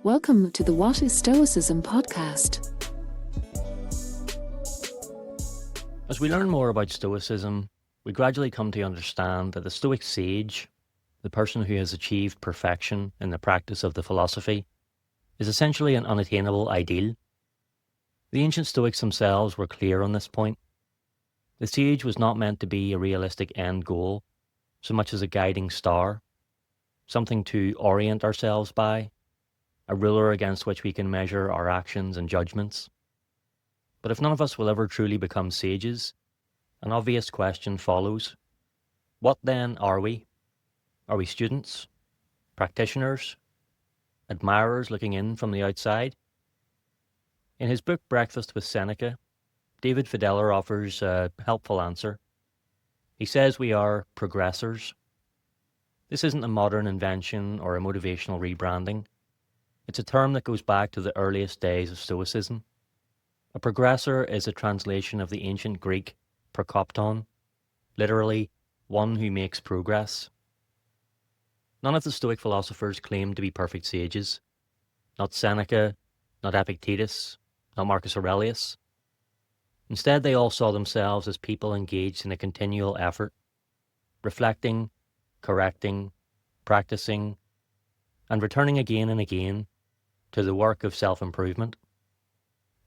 Welcome to the What is Stoicism podcast. As we learn more about Stoicism, we gradually come to understand that the Stoic sage, the person who has achieved perfection in the practice of the philosophy, is essentially an unattainable ideal. The ancient Stoics themselves were clear on this point. The sage was not meant to be a realistic end goal, so much as a guiding star, something to orient ourselves by, a ruler against which we can measure our actions and judgments. But if none of us will ever truly become sages, an obvious question follows. What then are we? Are we students? Practitioners? Admirers looking in from the outside? In his book Breakfast with Seneca, David Fideler offers a helpful answer. He says we are progressors. This isn't a modern invention or a motivational rebranding. It's a term that goes back to the earliest days of Stoicism. A progressor is a translation of the ancient Greek prokoptōn, literally one who makes progress. None of the Stoic philosophers claimed to be perfect sages. Not Seneca, not Epictetus, not Marcus Aurelius. Instead, they all saw themselves as people engaged in a continual effort, reflecting, correcting, practicing, and returning again and again to the work of self-improvement.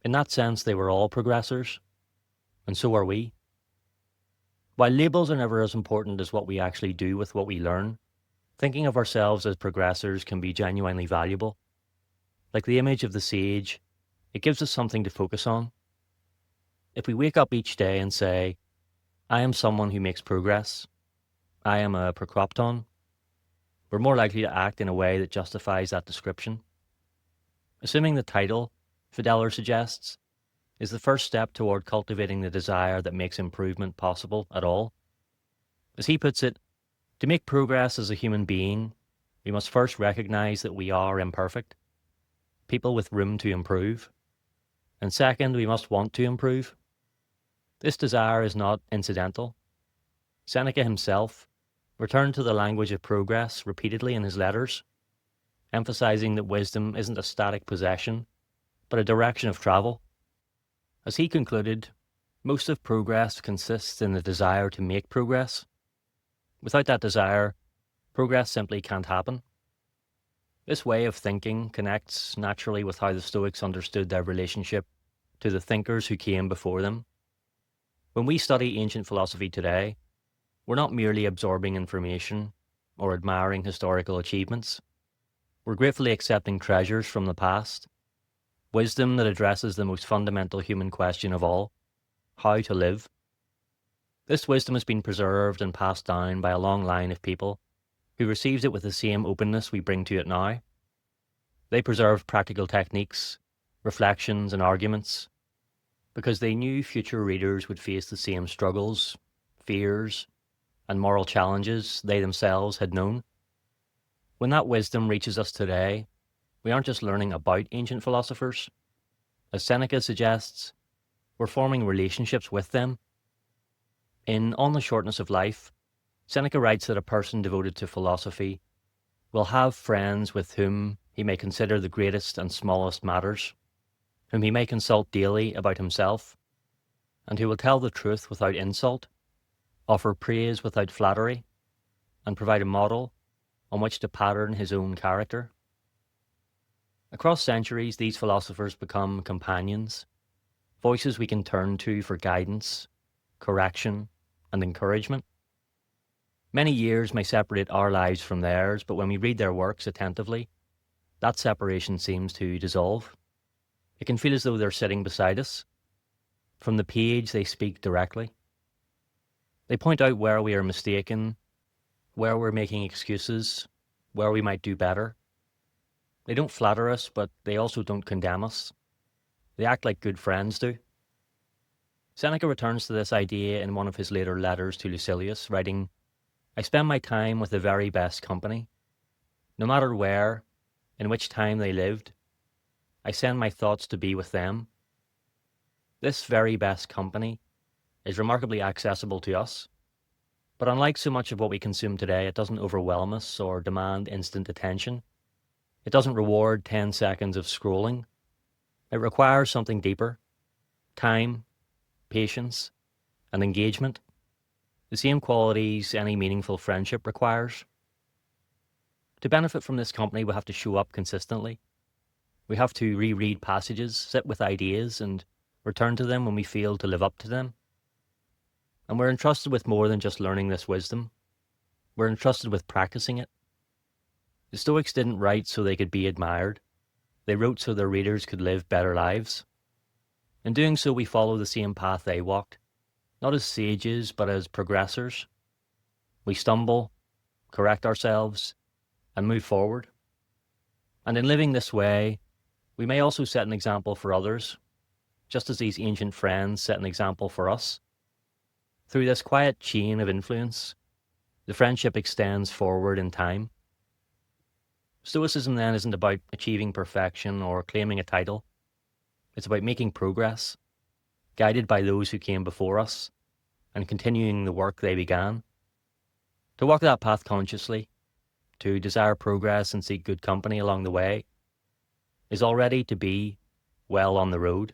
In that sense, they were all progressors, and so are we. While labels are never as important as what we actually do with what we learn, thinking of ourselves as progressors can be genuinely valuable. Like the image of the sage, it gives us something to focus on. If we wake up each day and say, I am someone who makes progress, I am a prokoptōn, we're more likely to act in a way that justifies that description. Assuming the title, Fideler suggests, is the first step toward cultivating the desire that makes improvement possible at all. As he puts it, to make progress as a human being, we must first recognize that we are imperfect, people with room to improve, and second, we must want to improve. This desire is not incidental. Seneca himself returned to the language of progress repeatedly in his letters, emphasizing that wisdom isn't a static possession, but a direction of travel. As he concluded, most of progress consists in the desire to make progress. Without that desire, progress simply can't happen. This way of thinking connects naturally with how the Stoics understood their relationship to the thinkers who came before them. When we study ancient philosophy today, we're not merely absorbing information or admiring historical achievements. We're gratefully accepting treasures from the past, wisdom that addresses the most fundamental human question of all, how to live. This wisdom has been preserved and passed down by a long line of people who received it with the same openness we bring to it now. They preserved practical techniques, reflections, and arguments, because they knew future readers would face the same struggles, fears, and moral challenges they themselves had known. When that wisdom reaches us today, we aren't just learning about ancient philosophers. As Seneca suggests, we're forming relationships with them. In On the Shortness of Life, Seneca writes that a person devoted to philosophy will have friends with whom he may consider the greatest and smallest matters, whom he may consult daily about himself, and who will tell the truth without insult, offer praise without flattery, and provide a model on which to pattern his own character. Across centuries, these philosophers become companions, voices we can turn to for guidance, correction, and encouragement. Many years may separate our lives from theirs, but when we read their works attentively, that separation seems to dissolve. It can feel as though they're sitting beside us. From the page, they speak directly. They point out where we are mistaken, where we're making excuses, where we might do better. They don't flatter us, but they also don't condemn us. They act like good friends do. Seneca returns to this idea in one of his later letters to Lucilius, writing, I spend my time with the very best company. No matter where, in which time they lived, I send my thoughts to be with them. This very best company is remarkably accessible to us, but unlike so much of what we consume today, it doesn't overwhelm us or demand instant attention. It doesn't reward 10 seconds of scrolling. It requires something deeper: time, patience, and engagement. The same qualities any meaningful friendship requires. To benefit from this company, we have to show up consistently. We have to reread passages, sit with ideas, and return to them when we fail to live up to them. And we're entrusted with more than just learning this wisdom. We're entrusted with practicing it. The Stoics didn't write so they could be admired. They wrote so their readers could live better lives. In doing so, we follow the same path they walked, not as sages, but as progressors. We stumble, correct ourselves, and move forward. And in living this way, we may also set an example for others, just as these ancient friends set an example for us. Through this quiet chain of influence, the friendship extends forward in time. Stoicism then isn't about achieving perfection or claiming a title. It's about making progress, guided by those who came before us, and continuing the work they began. To walk that path consciously, to desire progress and seek good company along the way, is already to be well on the road.